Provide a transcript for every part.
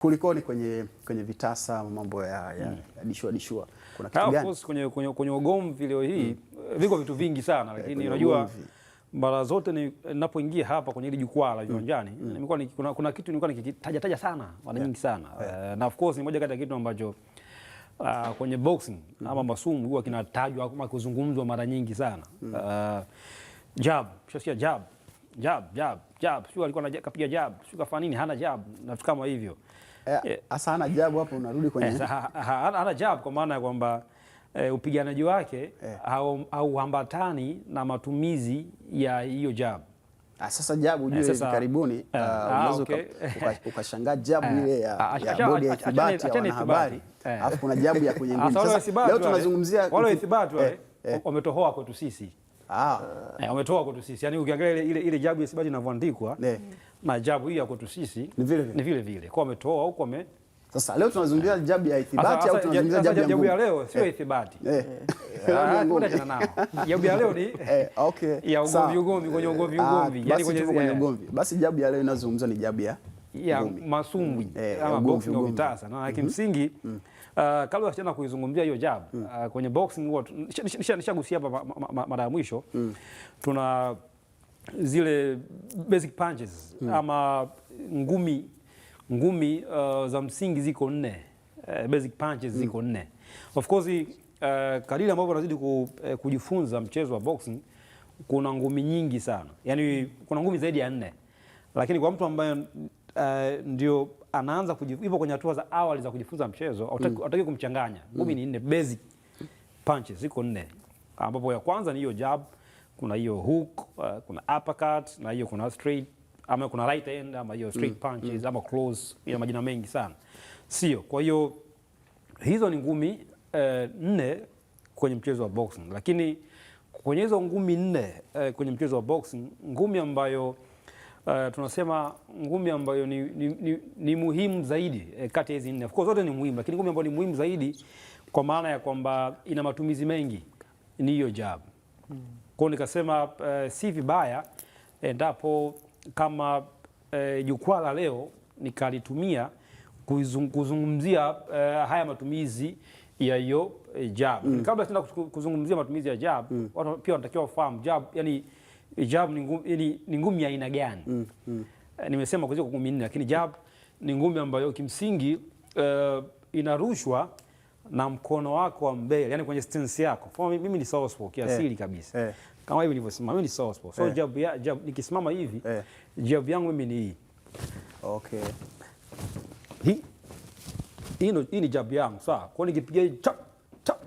Kulikoni kwenye vitasa mambo ya dishua kuna kitu gani? Of course kwenye ugomvi leo hii viko vitu vingi sana, lakini unajua mara zote ninapoingia hapa kwenye hili jukwaa la viwanjani kuna kitu nilikuwa nikitaja sana mara nyingi sana na of course ni moja kati ya kitu ambacho kwenye boxing ama masumu huwa kinatajwa kama kuzungumzwa mara nyingi sana. Jab, sio jab, sio alikuwa anapiga jab, sio kafanya nini, hana jab na vitu kama hivyo. Asa hana jab hapo unarudi kwenye hana jab kwa maana ya kwamba upiganaji wake hauambatani na matumizi ya hiyo jab. Sasa jab ujue hivi karibuni unaweza ukashangaa jab ile ya bodi ya ithibati ya wanahabari, alafu kuna jab ya kwenye ngumi. Sasa leo tunazungumzia wale ithibati wametohoa kwetu sisi. Wametoa kwetu sisi. Yaani ukiangalia ile jabu ya ithibati inavyoandikwa na jabu hii ya kwetu sisi ni vile vile. Kwa wametoa huko Sasa leo tunazungumzia jabu ya ithibati au tunazungumzia jabu ya leo sio ithibati. Jabu ya leo ni ya ugomvi kwenye ugomvi. Yaani kwenye ugomvi. Basi jabu ya leo inazungumzwa ni jabu ya masumbwi ama boxing au vitasa. Na kimsingi kabla sijaanza kuizungumzia hiyo jab kwenye boxing huwa nishagusia hapa mara ya mwisho, tuna zile basic punches ama ngumi za msingi ziko 4. Basic punches ziko 4. Of course kadiri ambavyo unazidi kujifunza mchezo wa boxing kuna ngumi nyingi sana, yani kuna ngumi zaidi ya 4, lakini kwa mtu ambaye ndio anaanza ipo kwenye hatua za awali za kujifunza mchezo, hutaki kumchanganya. Ngumi ni 4, basic punches ziko 4, ambapo ya kwanza ni hiyo jab, kuna hiyo hook, kuna uppercut, na hiyo kuna straight ama kuna right hand ama hiyo straight punches ama close, ina majina mengi sana, sio? Kwa hiyo hizo ni ngumi 4 kwenye mchezo wa boxing, lakini kwenye hizo ngumi 4 kwenye mchezo wa boxing, ngumi ambayo tunasema ngumi ambayo ni muhimu zaidi kati ya hizi 4. Of course zote ni muhimu, lakini ngumi ambayo ni muhimu zaidi kwa maana ya kwamba ina matumizi mengi ni hiyo jab. Kwa hiyo nikasema si vibaya endapo kama jukwaa la leo nikalitumia kuzungumzia haya matumizi ya hiyo jab. Kabla sina kuzungumzia matumizi ya jab, watu pia wanatakiwa wafahamu jab, yani jab ni ngumi ya aina gani? Nimesema kwa ngumi 4, lakini jab ni ngumi ambayo kimsingi inarushwa na mkono wako wa mbele, yani kwenye stance yako. Kwa mimi ni southpaw kiasili kabisa. Kama hivi nilivyosimama, mimi ni southpaw. So jab nikisimama hivi, jab yangu mimi ni hii. Okay. Hii ni jab yangu, sawa? Kwa nikipiga chap chap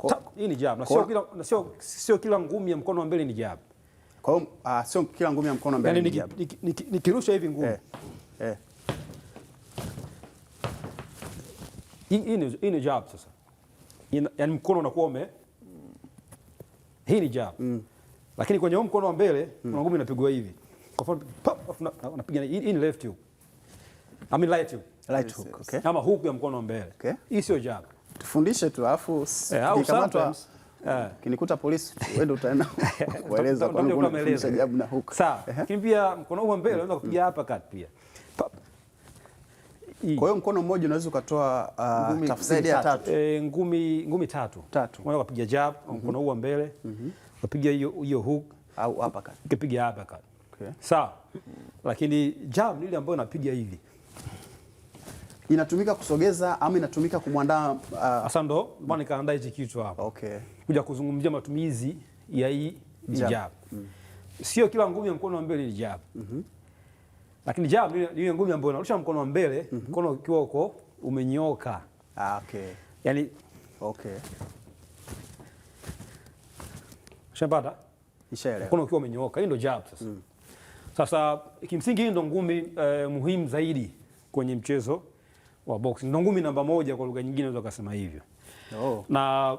chap, hii ni jab. Na sio kila ngumi ya mkono wa mbele ni jab. Kwa hiyo sio kila ngumi ya mkono mbele ni jab. Nikirusha hivi ngumi. Hii ni jab sasa. Yaani mkono unakuwa hii ni jab. Lakini kwenye mkono wa mbele kuna ngumi inapigwa hivi. Kwa mfano pop unapiga hii ni left hook. I mean right hook. Okay. Kama hook ya mkono wa mbele. Hii sio jab. Tufundishe tu alafu nikamatwa kinikuta polisi wewe ndio utaenda kueleza kwa nini unafundisha jab na hook. Sawa. Lakini pia mkono wa mbele unaweza kupiga hapa cut pia. Kwa hiyo mkono mmoja unaweza ukatoa tafsiri ya 3. Ngumi 3. Unaweza kupiga jab mkono wa mbele. Unapiga hiyo hook au uppercut. Ukipiga uppercut. Sawa. Lakini jab ni ile ambayo unapiga hivi. Inatumika kusogeza ama inatumika kumwandaa sasa ndo maana nikaandaa hichi kitu hapa. Kuja kuzungumzia matumizi ya hii jab. Sio kila ngumi ya mkono wa mbele ni jab. Lakini jab ni ile ngumi ambayo unarusha mkono wa mbele, mkono ukiwa uko umenyoka. Yaani shambada ishaelewa. Mkono ukiwa umenyoka, hii ndo jab sasa. Sasa kimsingi hii ndo ngumi muhimu zaidi kwenye mchezo wa boxing. Ndo ngumi namba 1 kwa lugha nyingine unaweza kusema hivyo. Na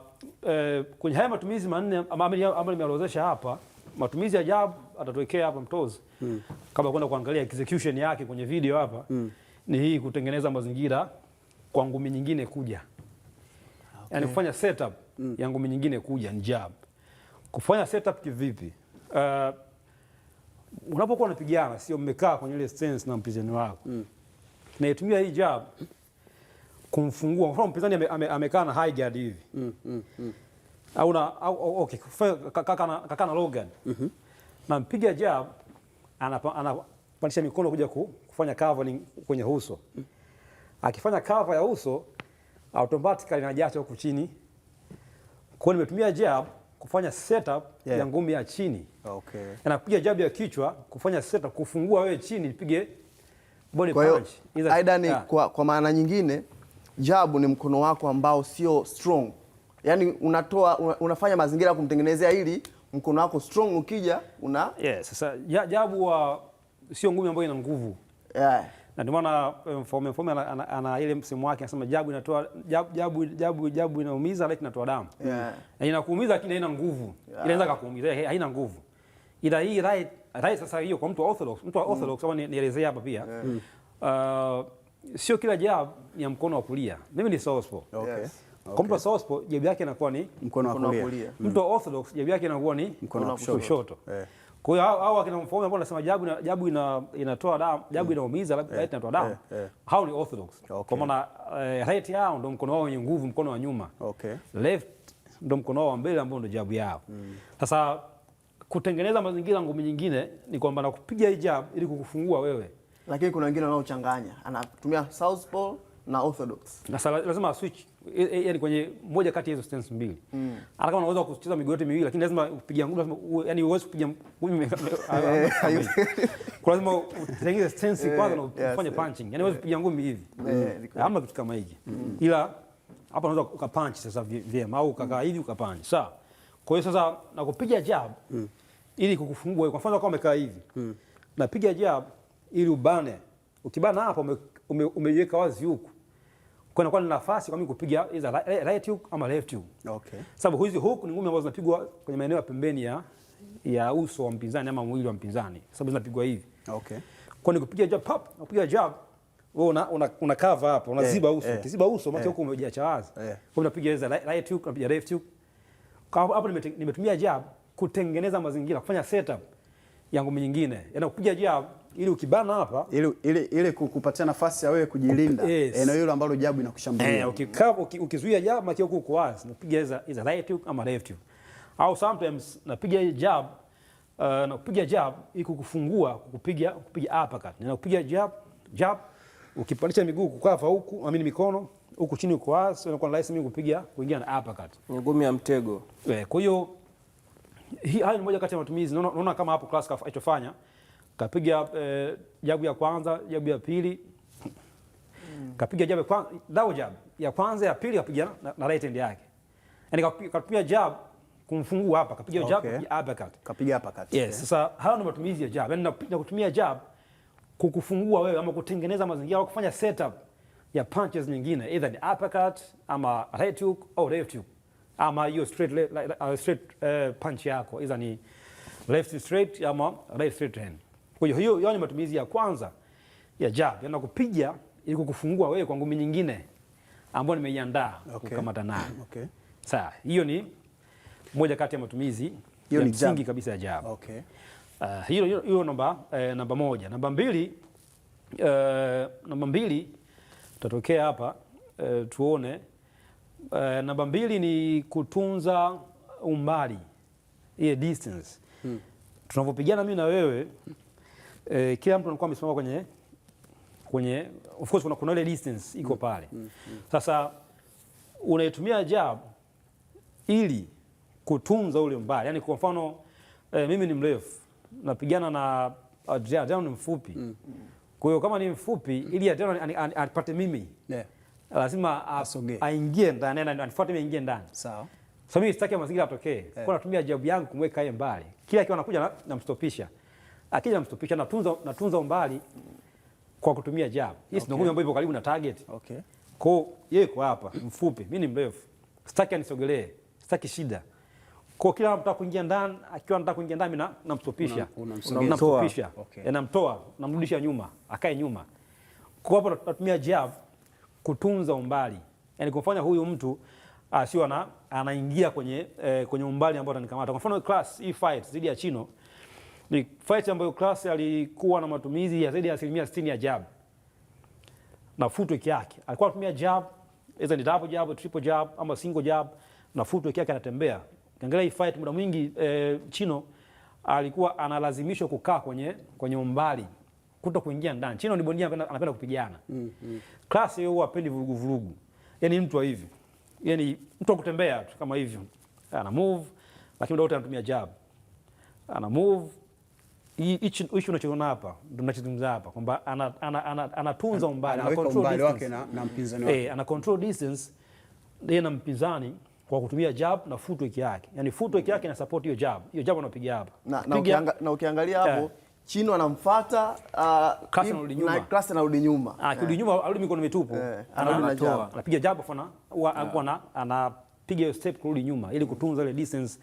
kwenye haya matumizi manne ambayo nimeorodhesha hapa, matumizi ya jab atatuwekea hapa mtozi. Kabla kwenda kuangalia execution yake kwenye video hapa, ni hii kutengeneza mazingira kwa ngumi nyingine kuja. Yaani kufanya setup ya ngumi nyingine kuja ni jab. Kufanya setup kivipi? Unapokuwa unapigana sio mmekaa kwenye ile stance na mpinzani wako. naitumia hii jab kumfungua. Kwa mfano mpinzani amekaa na high guard hivi. Au okay, kaka na low guard. Na mpiga jab anapandisha mikono kuja kufanya cover kwenye uso. Akifanya cover ya uso automatically anajacha huku chini. Kwa hiyo nimetumia jab kufanya setup ya ngumi ya chini. Okay. Anapiga jab ya kichwa kufanya setup kufungua wewe chini nipige body punch. Aidha ni kwa maana nyingine jab ni mkono wako ambao sio strong. Yaani unafanya mazingira ya kumtengenezea ili mkono wako strong ukija sasa jabu sio ngumi ambayo ina nguvu. Na ndio maana Mfaume ana ile msimu wake anasema jabu inatoa jabu inaumiza lakini inatoa damu. Na inakuumiza lakini haina nguvu. Inaweza kukuumiza haina nguvu. Ila hii right sasa hiyo kwa mtu wa orthodox kama nielezea hapa pia. Sio kila jab ya mkono wa kulia. Mimi ni southpaw. Kwa mtu wa southpaw jabu yake inakuwa ni mkono wa kulia. Mtu wa orthodox jabu yake inakuwa ni mkono wa kushoto. Kwa hiyo hao akina Mfaume ambao wanasema jabu inatoa damu, jabu inaumiza, right inatoa damu. Hao ni orthodox. Kwa maana right yao ndio mkono wao wenye nguvu, mkono wa nyuma. Left ndio mkono wao wa mbele ambao ndio jabu yao. Sasa kutengeneza mazingira ngumi nyingine ni kwamba nakupiga hii jab ili kukufungua wewe. Lakini kuna wengine wanaochanganya. Anatumia southpaw na orthodox. Sasa lazima switch. Yaani kwenye moja kati ya hizo stance mbili. Hata kama unaweza kucheza miguu yote miwili lakini lazima upige ngumi, lazima yani uweze kupiga ngumi. Kwa lazima utengeneze stance kwanza na ufanye punching. Yaani uweze kupiga ngumi hivi. Hamna kitu kama hiki. Ila hapa unaweza ukapunch sasa vyema au ukakaa hivi ukapunch. Sawa. Kwa hiyo sasa nakupiga jab ili kukufungua. Kwa mfano kama umekaa hivi. Napiga jab ili ubane. Ukibana hapa umeiweka wazi huku. Kwa ni nafasi kwa mimi kupiga either right hook ama left hook. Sababu hizi hook ni ngumi ambazo zinapigwa kwenye maeneo ya pembeni ya uso wa mpinzani ama mwili wa mpinzani. Sababu zinapigwa hivi. Kwa ni kupiga jab pop, napiga jab. Wewe una cover hapo, unaziba uso. Ukiziba uso maana huko umejiacha wazi. Kwa unapiga either right hook, unapiga left hook. Hapo nimetumia jab kutengeneza mazingira, kufanya setup ya ngumi nyingine. Yaani kupiga jab ili ukibana hapa ili kukupatia nafasi ya wewe kujilinda eneo hilo ambalo jabu inakushambulia. Ukizuia jab maki huko uko wazi, napiga either right hook ama left hook. Au sometimes napiga jab ili kukufungua, kupiga uppercut. Ninakupiga jab ukipandisha miguu kukava huku, amini mikono huku chini uko wazi, unakuwa rahisi mimi kuingia na uppercut. Ngumi ya mtego. Kwa hiyo hayo ni moja kati ya matumizi. Naona kama hapo class alichofanya kapiga jabu ya kwanza, jabu ya pili. Kapiga jabu ya kwanza, double jab. Ya kwanza, ya pili kapiga na right hand yake. Yaani kapiga jab kumfungua hapa, kapiga jab ya uppercut. Kapiga uppercut. Yes, sasa hayo ni matumizi ya jab. Yaani na kutumia jab kukufungua wewe ama kutengeneza mazingira au kufanya setup ya punches nyingine, either ni uppercut ama right hook au left hook. Ama hiyo straight punch yako, either ni left straight ama right straight hand. Kwa hiyo ni matumizi ya kwanza ya jab. Yana kupiga ili kukufungua wewe kwa ngumi nyingine ambayo nimeiandaa kukamata nayo. Sawa, hiyo ni moja kati ya matumizi ya msingi kabisa ya jab. Hiyo namba moja. Namba mbili tutatokea hapa tuone. Namba mbili ni kutunza umbali, ile distance. Tunapopigana mimi na wewe kila mtu anakuwa amesimama kwenye of course kuna ile distance iko pale. Sasa unaitumia jab ili kutunza ule umbali. Yaani kwa mfano mimi ni mrefu, napigana na Adrian ni mfupi. Kwa hiyo kama ni mfupi ili Adrian apate mimi. Lazima aingie ndani na anifuate mimi aingie ndani. Sawa. So mimi sitaki mazingira yatokee. Kwa natumia jab yangu kumweka yeye mbali. Kila akiwa anakuja namstopisha. Akija namstopisha, natunza umbali kwa kutumia jab. Hii ndio ngumi ambayo ipo karibu na target. Kwa hiyo yeye yuko hapa, mfupi, mimi ni mrefu. Sitaki anisogelee. Sitaki shida. Kwa kila anataka kuingia ndani, akiwa anataka kuingia ndani mimi namstopisha. Namstopisha. Namtoa, namrudisha nyuma, akae nyuma. Kwa hapo natumia jab kutunza umbali. Yaani kufanya huyu mtu asiwe anaingia kwenye umbali ambao atanikamata. Kwa mfano class hii fight dhidi ya Chino ni fight ambayo class alikuwa na matumizi ya zaidi ya 60% ya jab. na footwork yake. Alikuwa anatumia jab, either ni double jab, triple jab ama single jab, na footwork yake anatembea. Ukiangalia hii fight muda mwingi Chino alikuwa analazimishwa kukaa kwenye umbali, kuto kuingia ndani. Chino ni bondia anapenda kupigana. Class yeye huwa hapendi vurugu vurugu. Yaani mtu wa hivi. Yaani mtu wa kutembea tu kama hivyo. Ana move lakini muda wote anatumia jab. Ana move. Hichi unachoona hapa ndio tunachozungumza hapa kwamba anatunza umbali, ana control umbali wake na mpinzani wake. Ana control distance yeye na mpinzani kwa kutumia jab na footwork yake. Yaani footwork yake ina support hiyo jab. Hiyo jab anapiga hapa. Na ukiangalia hapo Chino anamfuata Class anarudi nyuma. Akirudi nyuma arudi mikono mitupu. Anatoa. Anapiga jab anapiga hiyo step kurudi nyuma ili kutunza ile distance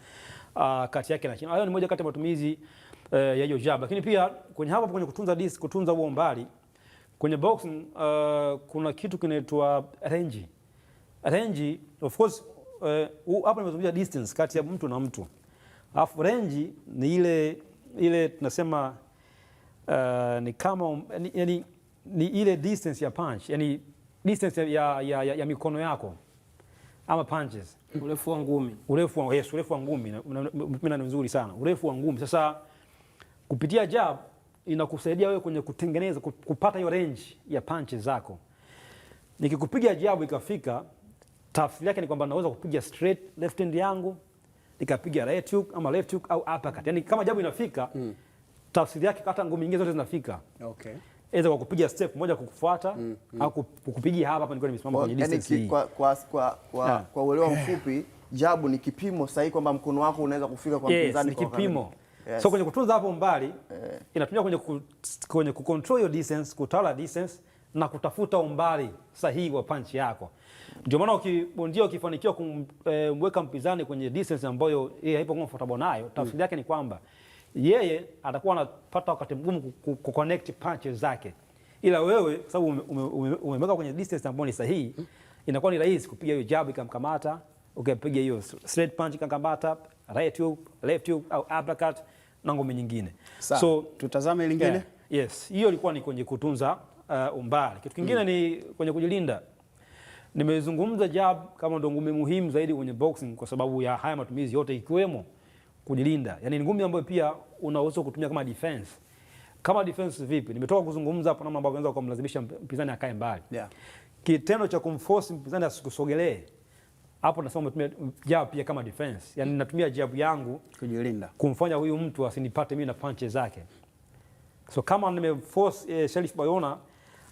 kati yake na Chino. Hayo ni moja kati ya matumizi ya hiyo jab. Lakini pia kwenye kutunza huo umbali kwenye boxing kuna kitu kinaitwa range. Range of course hapa nimezungumzia distance kati ya mtu na mtu. Alafu range ni ile tunasema ni kama ni ile distance ya punch, yani distance ya mikono yako ama punches, urefu wa ngumi. Urefu wa ngumi. Mimi ni nzuri sana. Urefu wa ngumi. Sasa kupitia jab inakusaidia wewe kwenye kutengeneza kupata hiyo range ya punches zako. Nikikupiga jab ikafika, tafsiri yake ni kwamba naweza kupiga straight left hand yangu, nikapiga right hook ama left hook au uppercut. Yaani kama jab inafika, tafsiri yake hata ngumi nyingine zote zinafika. Okay. Aidha kwa kupiga step moja kukufuata au kukupigia hapa nilikuwa nimesimama kwenye distance hii. Kwa uelewa mfupi, jab ni kipimo sahihi kwamba mkono wako unaweza kufika kwa mpinzani kwa kipimo. Yes. So kwenye kutunza hapo mbali inatumia kwenye kucontrol your distance, kutawala distance na kutafuta umbali sahihi wa punch yako. Ndio maana ukibondia ukifanikiwa kumweka mpinzani kwenye distance ambayo yeye haipo comfortable nayo, tafsiri yake ni kwamba yeye atakuwa anapata wakati mgumu kuconnect punches zake. Ila wewe kwa sababu umemweka kwenye distance ambayo ni sahihi, inakuwa ni rahisi kupiga hiyo jab ikamkamata, ukipiga hiyo straight punch ikamkamata, right hook, left hook au uppercut na ngome nyingine. So tutazame lingine. Yes, hiyo ilikuwa ni kwenye kutunza umbali. Kitu kingine ni kwenye kujilinda. Nimezungumza jab kama ndo ngumi muhimu zaidi kwenye boxing kwa sababu ya haya matumizi yote ikiwemo kujilinda. Yaani ni ngumi ambayo pia unaweza kutumia kama defense. Kama defense vipi? Nimetoka kuzungumza hapo namna ambavyo unaweza kumlazimisha mpinzani akae mbali. Yeah. Kitendo cha kumforce mpinzani asikusogelee. Hapo nasema umetumia jab pia kama defense. Yaani natumia jab yangu kujilinda. Kumfanya huyu mtu asinipate mimi na punches zake. So kama nimeforce Sharif Bayona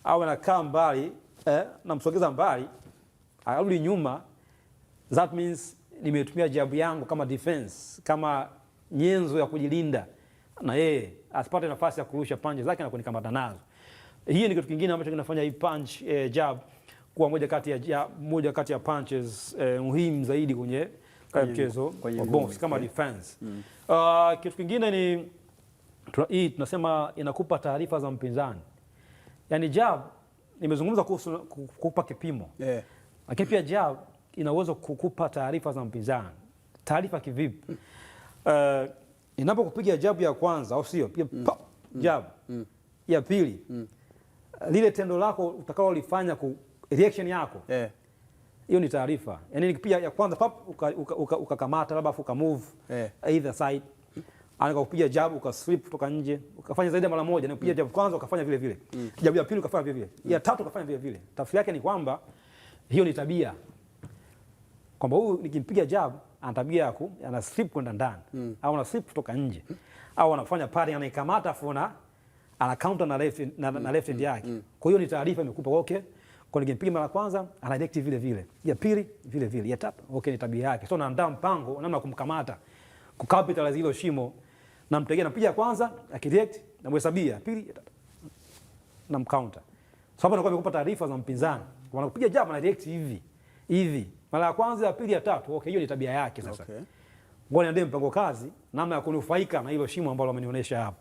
au anakaa mbali namsogeza mbali arudi nyuma, that means nimetumia jab yangu kama defense, kama nyenzo ya kujilinda na yeye asipate nafasi ya kurusha punches zake na kunikamata nazo. Hii ni kitu kingine ambacho kinafanya hii punch jab kuwa moja kati ya punches muhimu zaidi kwenye mchezo wa box kama defense. Kitu kingine ni hii tunasema inakupa taarifa za mpinzani. Yaani jab nimezungumza kuhusu kukupa kipimo. Lakini pia jab ina uwezo kukupa taarifa za mpinzani. Taarifa kivipi? Inapokupiga jab ya kwanza au sio? Pia jab ya pili. Lile tendo lako utakalolifanya reaction yako. Hiyo ni taarifa. Yaani nikipiga ya kwanza ukakamata labda uka move either side. Anakupiga jab ukaslip kutoka nje, ukafanya zaidi mara moja, na kupiga jab kwanza ukafanya vile vile. Jab ya pili ukafanya vile vile. Ya tatu ukafanya vile vile. Tafsiri yake ni kwamba hiyo ni tabia. Kwamba huyu nikimpiga jab ana tabia ya ana slip kwenda ndani au ana slip kutoka nje au anafanya parry anaikamata afu ana counter na left hand yake. Kwa hiyo ni taarifa imekupa okay. Kwa nikimpiga mara kwanza ana react vile vile. Ya pili vile vile. Ya tatu okay, ni tabia yake. So naandaa mpango namna kumkamata, kucapitalize hilo shimo, na mtegea napiga kwanza akireact na mhesabia pili na mcounter. So hapo anakuwa amekupa taarifa za mpinzani. Wanakupiga jab na react hivi. Mara ya kwanza, ya pili, ya tatu. Okay, hiyo ni tabia yake sasa. Okay. Ngoja niende mpango kazi namna ya kunufaika na hilo shimo ambalo amenionyesha hapo.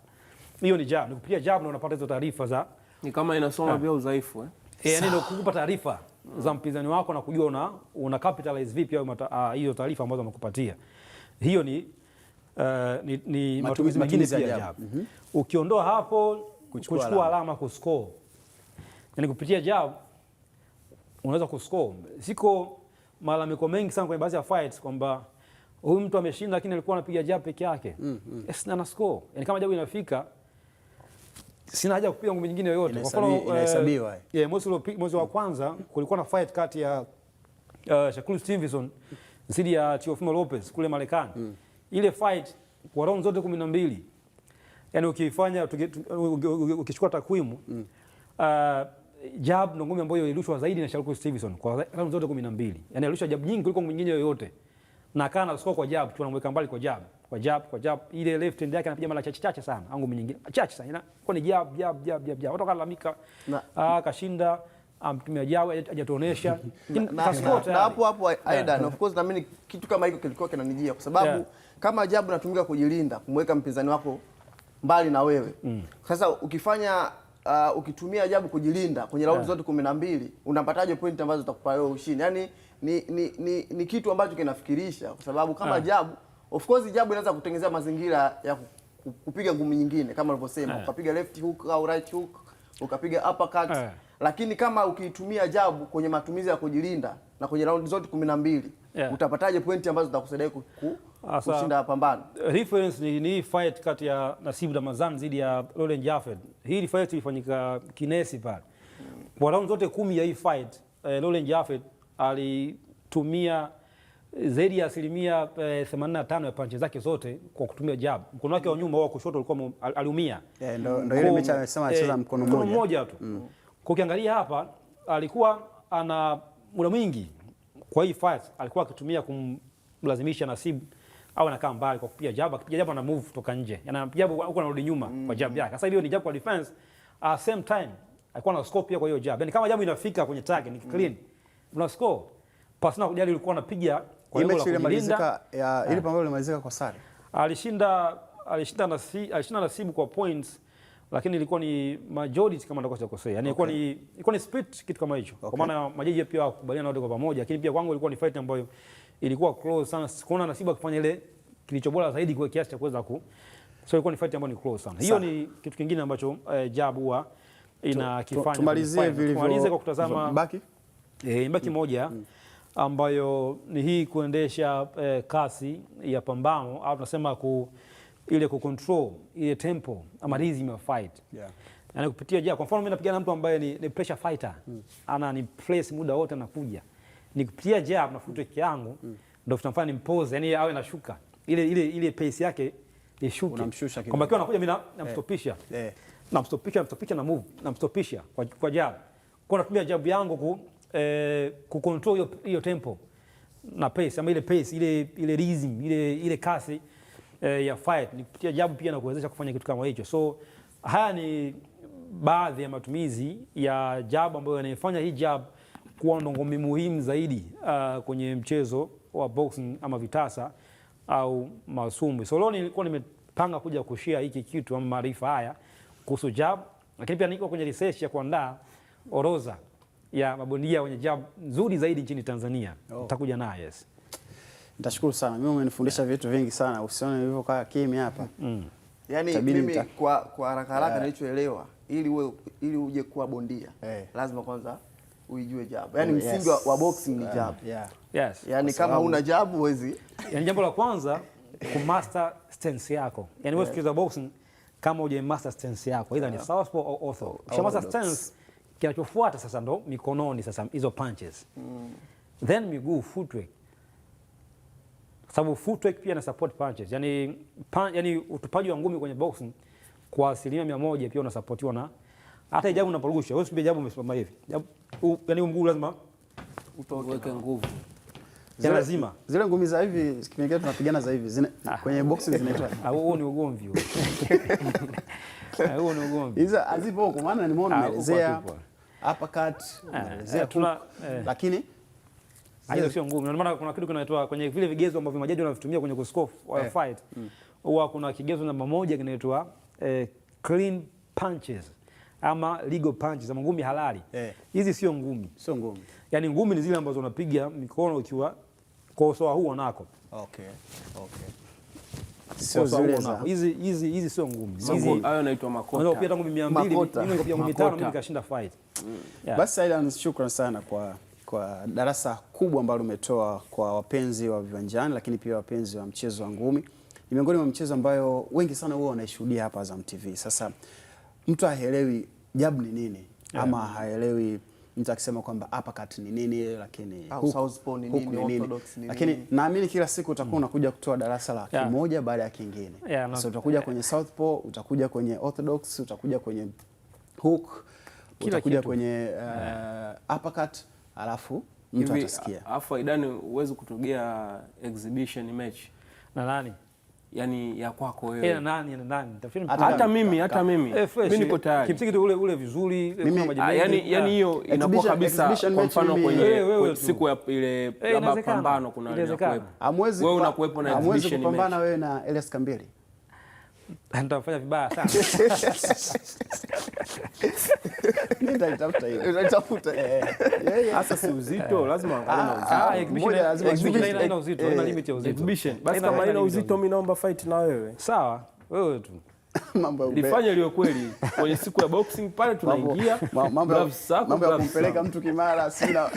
Hiyo ni jab. Nikupigia jab na unapata hizo taarifa za ni kama inasoma pia udhaifu yaani ndio kukupa taarifa za mpinzani wako na kujua una capitalize vipi au hiyo taarifa ambazo amekupatia. Hiyo ni matumizi mengine pia jab. Ukiondoa hapo kuchukua alama kuscore. Yaani kupitia jab unaweza kuscore. Siko malalamiko mengi sana kwenye baadhi ya fights kwamba huyu mtu ameshinda lakini alikuwa anapiga jab peke yake. Yes, na score. Yani kama jab inafika sina haja kupiga ngumi nyingine yoyote. Kwa mfano inahesabiwa. Mwezi wa kwanza kulikuwa na fight kati ya Shakur Stevenson dhidi ya Teofimo Lopez kule Marekani. Ile fight kwa round zote 12. Yani ukifanya ukichukua takwimu jab ndo ngumi ambayo ilirushwa zaidi na Shakur Stevenson kwa round zote 12. Yani alirushwa jab nyingi kuliko ngumi nyingine yoyote. Na kana score kwa jab, tunamweka mbali kwa jab. Kwa jab ile left hand yake anapiga mara chache sana, au ngumi nyingine chache sana. Kwa ni jab. Watu wakalamika kashinda amtumia jab hajatuonesha. Na hapo Aidan, of course na mimi kitu kama hiko kilikuwa kinanijia kwa sababu kama jab inatumika kujilinda, kumweka mpinzani wako mbali na wewe. Sasa ukifanya ukitumia jab kujilinda kwenye raundi zote 12 unapataje point ambazo zitakupa wewe ushindi? Yaani ni kitu ambacho kinafikirisha kwa sababu kama jab, of course jab inaweza kutengenezea mazingira ya kupiga ngumi nyingine kama ulivyosema, ukapiga left hook au right hook, ukapiga uppercut. Lakini kama ukiitumia jab kwenye matumizi ya kujilinda na kwenye raundi zote 12 utapataje pointi ambazo zitakusaidia kushinda pambano? Reference ni fight kati ya Nasib Ramazan dhidi ya Laurent Jaffet. Hii fight ilifanyika Kinesi pale. Kwa raundi zote 10 ya hii fight, Laurent Jaffet alitumia zaidi ya 85% ya punches zake zote kwa kutumia jab. Mkono wake wa nyuma wa kushoto ulikuwa aliumia. Ndio ile mecha amesema anacheza mkono mmoja tu. Kwa ukiangalia hapa alikuwa ana muda mwingi kwa hii fight alikuwa akitumia kumlazimisha Nasib au anakaa mbali kwa kupiga jab, akipiga jab ana move kutoka nje. Anapiga jab huko anarudi nyuma kwa jab yake. Sasa hiyo ni jab kwa defense, same time alikuwa na score pia kwa hiyo jab. Yaani kama jab inafika kwenye target ni clean. Una score. Pasina kujali ulikuwa unapiga kwa hiyo la kujilinda. Ile pambano limalizika kwa sare. Alishinda Nasib kwa points, lakini ilikuwa ni majority kama ndio kosea. Yaani ilikuwa ni split kitu kama hicho. Kwa maana majaji pia wakubaliana wote kwa pamoja, lakini pia kwangu ilikuwa ni fight ambayo ilikuwa close sana. Sikuona Nasib akifanya ile kilicho bora zaidi kwa kiasi cha kuweza so ilikuwa ni fight ambayo ni close sana. Hiyo ni kitu kingine ambacho jab huwa inakifanya. Tumalize kwa kutazama baki moja ambayo ni hii kuendesha kasi ya pambano au tunasema ile control ile tempo ama rhythm ya fight. Yaani kupitia jab. Kwa mfano mimi napigana na mtu ambaye ni pressure fighter. Ana ni place muda wote anakuja. Nikipitia jab na footwork yangu ndio tutamfanya nimpose, yani awe nashuka. Ile pace yake ishuke. Unamshusha kidogo. Kama akiwa anakuja mimi namstopisha. Namstopisha na move, namstopisha kwa jab. Kwa natumia jab yangu kucontrol hiyo tempo na pace ama ile pace ile rhythm ile kasi ya fight ni kupitia jab pia na kuwezesha kufanya kitu kama hicho. So haya ni baadhi ya matumizi ya jab ambayo yanafanya hii jab kuwa ngome muhimu zaidi kwenye mchezo wa boxing ama vitasa au masumbwi. So leo nilikuwa nimepanga kuja kushare hiki kitu ama maarifa haya kuhusu jab, lakini pia niko kwenye research ya kuandaa orodha ya mabondia wenye jab nzuri zaidi nchini Tanzania. Nitakuja naye. Yes. Nitashukuru sana. Mimi umenifundisha vitu vingi sana. Usione nilivyokaa kimya hapa. Yaani mimi kwa haraka nilichoelewa ili uje kuwa bondia lazima kwanza uijue jab. Yaani msingi wa boxing ni jab. Yes. Yaani kama huna jab huwezi. Yaani jambo la kwanza kumaster stance yako. Yaani wewe ukicheza boxing kama uje master stance yako, either ni southpaw au ortho. Ukisha stance kinachofuata sasa ndo mikononi sasa hizo punches. Then miguu footwork. Sababu footwork pia na support punches. Yaani utupaji wa ngumi kwenye boxing kwa 100% pia unasupportiwa na hata jabu unaporusha. Wewe usipige jabu umesimama hivi. Yaani mguu lazima uweke nguvu. Lazima. Zile ngumi za hivi kipengele tunapigana za hivi kwenye boxing zinaitwa. Huo ni ugomvi huo. Huo ni ugomvi. Hizo azipo kwa maana nimeona umeelezea uppercut, umeelezea lakini hizo sio ngumu. Ndio maana kuna kitu kinaitwa kwenye vile vigezo ambavyo majaji wanavitumia kwenye kuscore fight. Huwa kuna kigezo namba 1 kinaitwa clean punches ama legal punches ama ngumi halali. Hizi sio ngumi. Sio ngumi. Yaani ngumi ni zile ambazo unapiga mikono ukiwa kwa usawa huo nako. Sio zile za hizi sio ngumi. Hizi hayo yanaitwa makota. Unaweza pia tangu 200, mimi ngopiga ngumi 5 mimi nikashinda fight. Basi Aidan, shukrani sana kwa kwa darasa kubwa ambalo umetoa kwa wapenzi wa viwanjani, lakini pia wapenzi wa mchezo wa ngumi. Ni miongoni mwa mchezo ambayo wengi sana huwa wanaishuhudia hapa Azam TV. Sasa mtu haelewi jab ni nini, ama haelewi mtu akisema kwamba uppercut ni nini, lakini southpaw ni nini, orthodox ni nini. Lakini naamini kila siku utakuwa unakuja kutoa darasa la kimoja baada ya kingine. Sasa utakuja kwenye southpaw, utakuja kwenye orthodox, utakuja kwenye hook, utakuja kwenye uppercut, alafu mtu atasikia. Alafu Aidan, uweze kutogea exhibition match na nani? Yani ya kwako wewe. Na nani? Hata mimi mimi niko tayari. Kimsingi ule vizuri yani hiyo inakuwa kabisa, kwa mfano kwenye siku ya ile labda pambano kuna inakuwepo. Wewe unakuwepo na exhibition match. Hamwezi kupambana wewe na Elias Kambili. Nitafanya vibaya sana. Mimi nitafuta hiyo. Unatafuta. Sasa si uzito, lazima angalie uzito. Exhibition haina uzito, haina limit ya uzito. Exhibition. Basi kama haina uzito, mimi naomba fight na wewe. Sawa, wewe tu. Mambo ya nifanye liyo kweli kwenye siku ya boxing pale tunaingia mambo ya kumpeleka mtu Kimara sina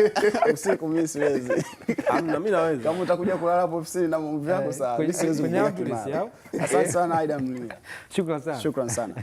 usiku mimi siwezi. Hamna, mimi naweza. Kama utakuja kulala hapo ofisini na mambo yako sawa, mimi siwezi kuja Kimara. Asante sana Aidan Mlinga. Shukrani sana. Shukrani sana.